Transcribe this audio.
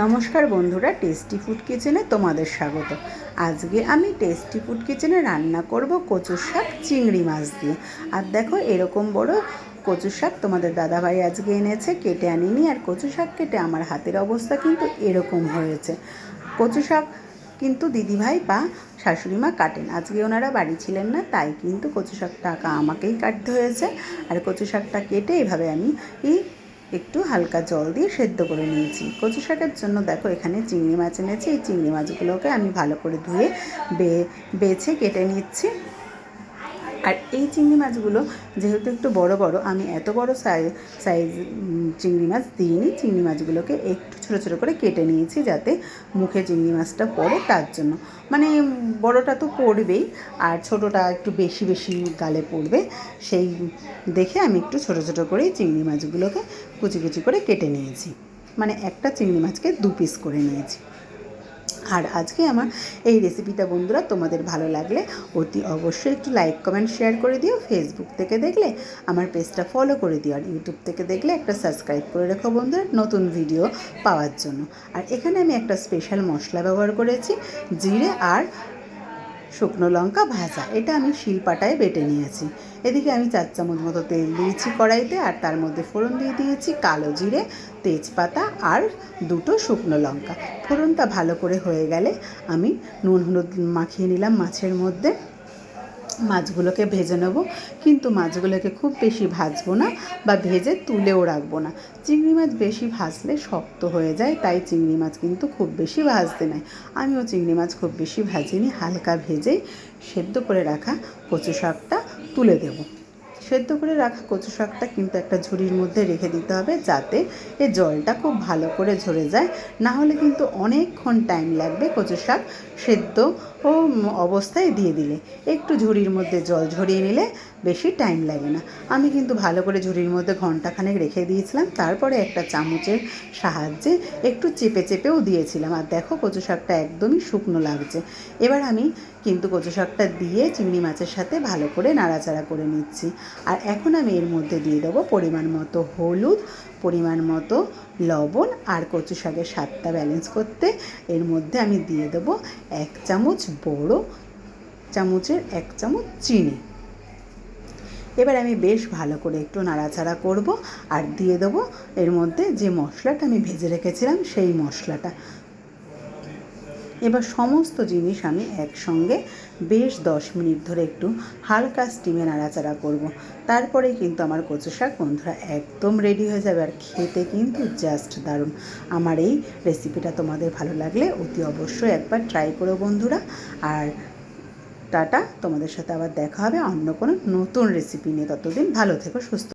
নমস্কার বন্ধুরা, tasty food কিচেনে তোমাদের স্বাগত। আজকে আমি টেস্টি ফুড কিচেনে রান্না করব কচুর শাক চিংড়ি মাছ দিয়ে। আর দেখো, এরকম বড় কচু শাক তোমাদের দাদাভাই আজকে এনেছে, কেটে আনিনি। আর কচু শাক কেটে আমার হাতের অবস্থা কিন্তু এরকম হয়েছে। কচু শাক কিন্তু দিদিভাই বা শাশুড়ি মা কাটেন, আজকে ওনারা বাড়ি ছিলেন না, তাই কিন্তু কচু শাকটা আমাকেই কাটতে হয়েছে। আর কচু শাকটা কেটে এভাবে আমি একটু হালকা জল দিয়ে সেদ্ধ করে নিয়েছি। কচু শাকের জন্য দেখো, এখানে চিংড়ি মাছ এনেছি। এই চিংড়ি মাছগুলোকে আমি ভালো করে ধুয়ে বেছে কেটে নিচ্ছি। আর এই চিংড়ি মাছগুলো যেহেতু একটু বড় বড়, আমি এত বড় সাইজ চিংড়ি মাছ দিইনি। চিংড়ি মাছগুলোকে একটু ছোটো ছোটো করে কেটে নিয়েছি, যাতে মুখে চিংড়ি মাছটা পড়ে, তার জন্য। মানে বড়টা তো পড়বেই, আর ছোটোটা একটু বেশি বেশি গালে পড়বে, সেই দেখে আমি একটু ছোটো ছোটো করেই চিংড়ি মাছগুলোকে কুচি কুচি করে কেটে নিয়েছি। মানে একটা চিংড়ি মাছকে 2 পিস করে নিয়েছি। আর আজকে আমার এই রেসিপিটা বন্ধুরা তোমাদের ভালো লাগলে অতি অবশ্যই একটু লাইক কমেন্ট শেয়ার করে দিও। ফেসবুক থেকে দেখলে আমার পেজটা ফলো করে দিও, আর ইউটিউব থেকে দেখলে একটা সাবস্ক্রাইব করে রেখো বন্ধুরা, নতুন ভিডিও পাওয়ার জন্য। আর এখানে আমি একটা স্পেশাল মশলা ব্যবহার করেছি, জিরে আর শুকনো লঙ্কা ভাজা। এটা আমি শিলপাটায় বেটে নিয়েছি। এদিকে আমি 4 চামচ মতো তেল দিয়েছি কড়াইতে, আর তার মধ্যে ফোড়ন দিয়ে দিয়েছি কালো জিরে, তেজপাতা আর 2টো শুকনো লঙ্কা। ফোড়নটা ভালো করে হয়ে গেলে আমি নুন হলুদ মাখিয়ে নিলাম মাছের মধ্যে। মাছগুলোকে ভেজে নেব, কিন্তু মাছগুলোকে খুব বেশি ভাজবো না বা ভেজে তুলেও রাখবো না। চিংড়ি মাছ বেশি ভাজলে শক্ত হয়ে যায়, তাই চিংড়ি মাছ কিন্তু খুব বেশি ভাজতে নেই। আমিও চিংড়ি মাছ খুব বেশি ভাজিনি, হালকা ভেজেই সেদ্ধ করে রাখা কচু শাকটা তুলে দেব। সেদ্ধ করে রাখা কচু শাকটা কিন্তু একটা ঝুড়ির মধ্যে রেখে দিতে হবে, যাতে এই জলটা খুব ভালো করে ঝরে যায়। না হলে কিন্তু অনেকক্ষণ টাইম লাগবে কচু শাক সেদ্ধ ও অবস্থায় দিয়ে দিলে। একটু ঝুড়ির মধ্যে জল ঝরিয়ে নিলে বেশি টাইম লাগে না। আমি কিন্তু ভালো করে ঝুড়ির মধ্যে ঘন্টাখানেক রেখে দিয়েছিলাম, তারপরে একটা চামচের সাহায্যে একটু চেপে চেপেও দিয়েছিলাম। আর দেখো, কচু শাকটা একদমই শুকনো লাগছে। এবার আমি কিন্তু কচু শাকটা দিয়ে চিংড়ি মাছের সাথে ভালো করে নাড়াচাড়া করে নিচ্ছি। আর এখন আমি এর মধ্যে দিয়ে দেবো পরিমাণ মতো হলুদ, পরিমাণ মতো লবণ, আর কচু শাকের স্বাদটা ব্যালেন্স করতে এর মধ্যে আমি দিয়ে দেবো 1 চামচ বড় চামচের 1 চামচ চিনি। এবার আমি বেশ ভালো করে একটু নাড়াচাড়া করব, আর দিয়ে দেবো এর মধ্যে যে মশলাটা আমি ভেজে রেখেছিলাম, সেই মশলাটা। এবার সমস্ত জিনিস আমি একসঙ্গে বেশ 10 মিনিট ধরে একটু হালকা স্টিমে নাড়াচাড়া করব। তারপরেই কিন্তু আমার কচু শাক বন্ধুরা একদম রেডি হয়ে যাবে, আর খেতে কিন্তু জাস্ট দারুণ। আমার এই রেসিপিটা তোমাদের ভালো লাগলে অতি অবশ্যই একবার ট্রাই করো বন্ধুরা। আর টাটা, তোমাদের সাথে আবার দেখা হবে অন্য কোনো নতুন রেসিপি নিয়ে। ততদিন ভালো থেকো, সুস্থ।